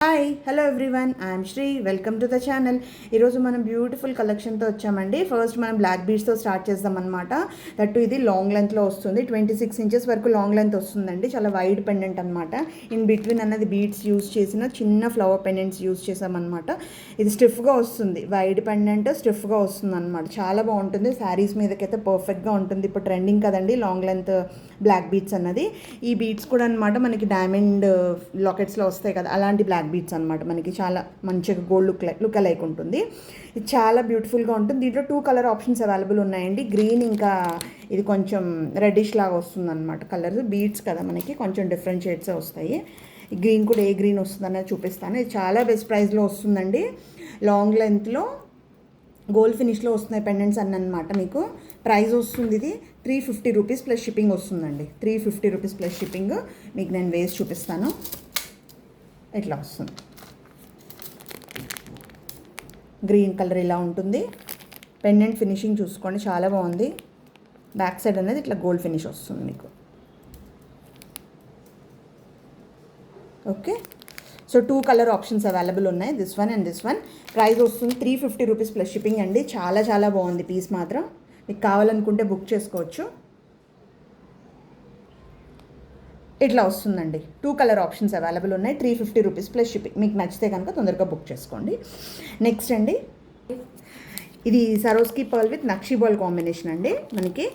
Hi hello everyone, I'm Sri. Welcome to the channel. ఈరోజు మనం beautiful కలెక్షన్తో వచ్చామండి. ఫస్ట్ మనం బ్లాక్ బీడ్స్తో స్టార్ట్ చేద్దాం అనమాట. దట్టు ఇది లాంగ్ లెంత్లో వస్తుంది, 26 ఇంచెస్ వరకు లాంగ్ లెంత్ వస్తుందండి. చాలా వైడ్ పెండెంట్ అనమాట. ఇన్ బిట్వీన్ అన్నది బీడ్స్ యూస్ చేసిన చిన్న ఫ్లవర్ పెండెంట్స్ యూస్ చేసామన్నమాట. ఇది స్టిఫ్గా వస్తుంది, వైడ్ పెండెంట్ స్టిఫ్గా వస్తుంది అనమాట. చాలా బాగుంటుంది, శారీస్ మీదకైతే పర్ఫెక్ట్గా ఉంటుంది. ఇప్పుడు ట్రెండింగ్ కదండి లాంగ్ లెంత్ బ్లాక్ బీడ్స్ అన్నది. ఈ బీడ్స్ కూడా అనమాట మనకి డైమండ్ లాకెట్స్లో వస్తాయి కదా, అలాంటి బ్లాక్ బీడ్స్ అనమాట. మనకి చాలా మంచిగా గోల్డ్ లుక్ లైక్ ఉంటుంది. ఇది చాలా బ్యూటిఫుల్గా ఉంటుంది. దీంట్లో 2 కలర్ ఆప్షన్స్ అవైలబుల్ ఉన్నాయండి. గ్రీన్, ఇంకా ఇది కొంచెం రెడ్డిష్ లాగా వస్తుంది అనమాట. కలర్స్ బీడ్స్ కదా మనకి కొంచెం డిఫరెంట్ షేడ్సే వస్తాయి. ఈ గ్రీన్ కూడా ఏ గ్రీన్ వస్తుందనేది చూపిస్తాను. ఇది చాలా బెస్ట్ ప్రైస్లో వస్తుందండి. లాంగ్ లెంత్లో గోల్డ్ ఫినిష్లో వస్తున్నాయి పెండెంట్స్ అన్నీ అనమాట. మీకు ప్రైస్ వస్తుంది ఇది 350 రూపీస్ ప్లస్ షిప్పింగ్ వస్తుందండి. 350 రూపీస్ ప్లస్ షిప్పింగ్. మీకు నేను వేసి చూపిస్తాను. ఇట్లా వస్తుంది, గ్రీన్ కలర్ ఇలా ఉంటుంది. పెండెంట్ ఫినిషింగ్ చూసుకోండి, చాలా బాగుంది. బ్యాక్ సైడ్ అనేది ఇట్లా గోల్డ్ ఫినిష్ వస్తుంది మీకు. Okay, so 2 colour options available ఉన్నాయి, this one and this one. Price వస్తుంది 350 రూపీస్ ప్లస్ షిప్పింగ్ అండి. చాలా చాలా బాగుంది పీస్ మాత్రం. మీకు కావాలనుకుంటే బుక్ చేసుకోవచ్చు. ఇట్లా వస్తుందండి. 2 కలర్ ఆప్షన్స్ అవైలబుల్ ఉన్నాయి, 350 రూపీస్ ప్లస్ షిప్పింగ్. మీకు నచ్చితే కనుక తొందరగా బుక్ చేసుకోండి. నెక్స్ట్ అండి, ఇది సరోస్కి pearl with nakshi ball combination అండి. మనకి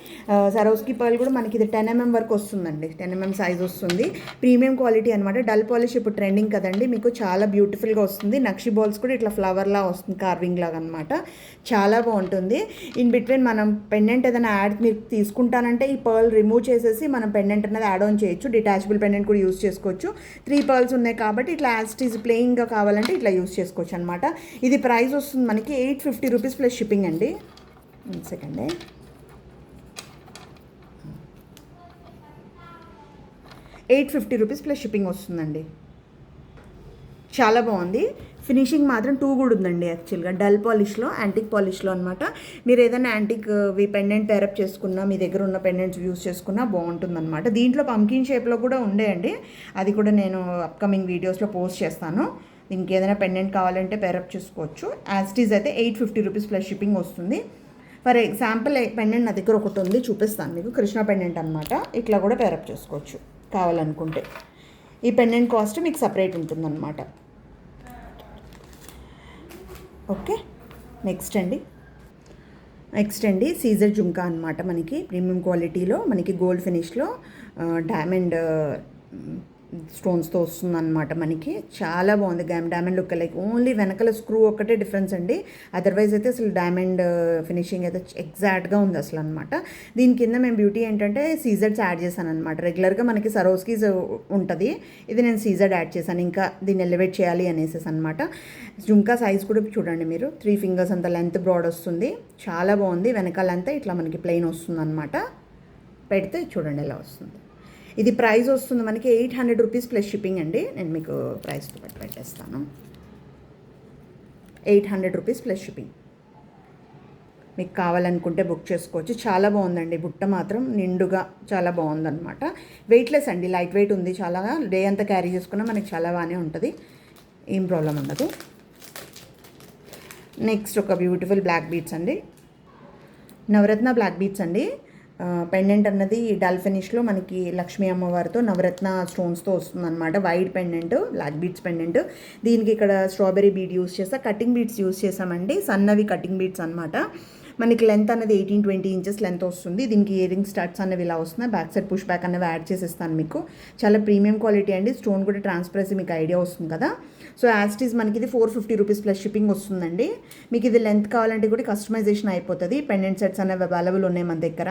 సరోస్కి పర్ల్ కూడా మనకి ఇది 10 mm వరకు వస్తుందండి. 10 mm సైజ్ వస్తుంది. ప్రీమియం క్వాలిటీ అనమాట. డల్ పాలిష్ ఇప్పుడు ట్రెండింగ్ కదండి, మీకు చాలా బ్యూటిఫుల్గా వస్తుంది. నక్షి బాల్స్ కూడా ఇట్లా ఫ్లవర్లా వస్తుంది, కార్వింగ్ లాగా అనమాట. చాలా బాగుంటుంది. ఇన్ బిట్వీన్ మనం పెండెంట్ ఏదైనా యాడ్ మీరు తీసుకుంటానంటే ఈ పర్ల్ రిమూవ్ చేసేసి మనం పెండెంట్ అనేది యాడ్ ఆన్ చేయొచ్చు. డిటాచబుల్ పెండెంట్ కూడా యూస్ చేసుకోవచ్చు. 3 పర్ల్స్ ఉన్నాయి కాబట్టి ఇట్లా యాస్టీజ్ ప్లెయిన్గా కావాలంటే ఇట్లా యూస్ చేసుకోవచ్చు అనమాట. ఇది ప్రైస్ వస్తుంది మనకి 850 రూపీస్ ప్లస్ షిప్పింగ్ అండి. 1 సెకండ్, 850 రూపీస్ ప్లస్ షిప్పింగ్ వస్తుందండి. చాలా బాగుంది. ఫినిషింగ్ మాత్రం 2 కూడా ఉందండి. యాక్చువల్గా డల్ పాలిష్లో, యాంటిక్ పాలిష్లో అనమాట. మీరు ఏదైనా యాంటిక్ పెండెంట్ టైరప్ చేసుకున్నా, మీ దగ్గర ఉన్న పెండెంట్స్ యూస్ చేసుకున్నా బాగుంటుంది అనమాట. దీంట్లో పంకిన్ షేప్లో కూడా ఉండేయండి, అది కూడా నేను అప్కమింగ్ వీడియోస్లో పోస్ట్ చేస్తాను. దీనికి ఏదైనా పెండెంట్ కావాలంటే పేరప్ చేసుకోవచ్చు. యాస్టీజ్ అయితే 850 రూపీస్ ప్లస్ షిప్పింగ్ వస్తుంది. ఫర్ ఎగ్జాంపుల్ పెండెంట్ నా దగ్గర ఒకటి ఉంది, చూపిస్తాను మీకు. కృష్ణ పెండెంట్ అనమాట. ఇట్లా కూడా పేరప్ చేసుకోవచ్చు కావాలనుకుంటే. ఈ పెండెంట్ కాస్ట్ మీకు సపరేట్ ఉంటుందన్నమాట. ఓకే, నెక్స్ట్ అండి సీజర్ జుంకా అనమాట. మనకి ప్రీమియం క్వాలిటీలో, మనకి గోల్డ్ ఫినిష్లో డైమండ్ స్టోన్స్తో వస్తుందన్నమాట. మనకి చాలా బాగుంది. డైమండ్ లుక్ లైక్ ఓన్లీ వెనకాల స్క్రూ ఒక్కటే డిఫరెన్స్ అండి. అదర్వైజ్ అయితే అసలు డైమండ్ ఫినిషింగ్ అయితే ఎగ్జాక్ట్గా ఉంది అసలు అనమాట. దీని కింద మేము బ్యూటీ ఏంటంటే సీజర్స్ యాడ్ చేశాను అనమాట. రెగ్యులర్గా మనకి సరోస్కీస్ ఉంటుంది, ఇది నేను సీజర్ యాడ్ చేశాను. ఇంకా దీన్ని ఎలివేట్ చేయాలి అనేసి అనమాట. జుంకా సైజ్ కూడా చూడండి మీరు, 3 ఫింగర్స్ అంత లెంత్ బ్రాడ్ వస్తుంది. చాలా బాగుంది. వెనకాలంతా ఇట్లా మనకి ప్లెయిన్ వస్తుంది అనమాట. పెడితే చూడండి ఎలా వస్తుంది. ఇది ప్రైస్ వస్తుంది మనకి 800 రూపీస్ ప్లస్ షిప్పింగ్ అండి. నేను మీకు ప్రైస్ పెట్టేస్తాను. 800 రూపీస్ ప్లస్ షిప్పింగ్. మీకు కావాలనుకుంటే బుక్ చేసుకోవచ్చు. చాలా బాగుందండి. బుట్ట మాత్రం నిండుగా చాలా బాగుందన్నమాట. వెయిట్లెస్ అండి, లైట్ వెయిట్ ఉంది. చాలా డే అంతా క్యారీ చేసుకున్నా మనకి చాలా బాగానే ఉంటుంది, ఏం ప్రాబ్లం ఉండదు. నెక్స్ట్ ఒక బ్యూటిఫుల్ బ్లాక్ బీడ్స్ అండి, నవరత్న బ్లాక్ బీడ్స్ అండి. పెండెంట్ అన్నది డల్ ఫినిష్లో మనకి లక్ష్మీ అమ్మవారితో నవరత్న స్టోన్స్తో వస్తుందన్నమాట. Wide pendant, black beads pendant. దీనికి ఇక్కడ స్ట్రాబెరీ బీడ్ యూస్ చేసా, కటింగ్ బీడ్స్ యూస్ చేసామండి. సన్నవి కటింగ్ బీడ్స్ అనమాట. మనకి లెంత్ అనేది 18-20 ఇంచెస్ లెంత్ వస్తుంది. దీనికి ఇయర్ రింగ్ స్టడ్స్ అనేవి ఇలా వస్తున్నాయి. బ్యాక్ సైడ్ పుష్ బ్యాక్ అనేవి యాడ్ చేసేస్తాను మీకు. చాలా ప్రీమియం క్వాలిటీ అండి. స్టోన్ కూడా ట్రాన్స్పరెన్సీ మీకు ఐడియా వస్తుంది కదా. సో యాస్టీస్ మనకి ఇది 450 రూపీస్ ప్లస్ షిప్పింగ్ వస్తుందండి. మీకు ఇది లెంత్ కావాలంటే కూడా కస్టమైజేషన్ అయిపోతుంది. పెండెంట్ సెట్స్ అనేవి అవైలబుల్ ఉన్నాయి మన దగ్గర.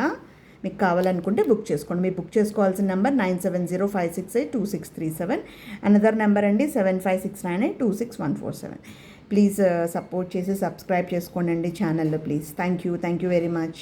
మీకు కావాలనుకుంటే బుక్ చేసుకోండి. మీరు బుక్ చేసుకోవాల్సిన నెంబర్ 9705682637. అనదర్ నెంబర్ అండి 7569826147. ప్లీజ్ సపోర్ట్ చేసి సబ్స్క్రైబ్ చేసుకోండి ఛానల్లో please. Thank you very much.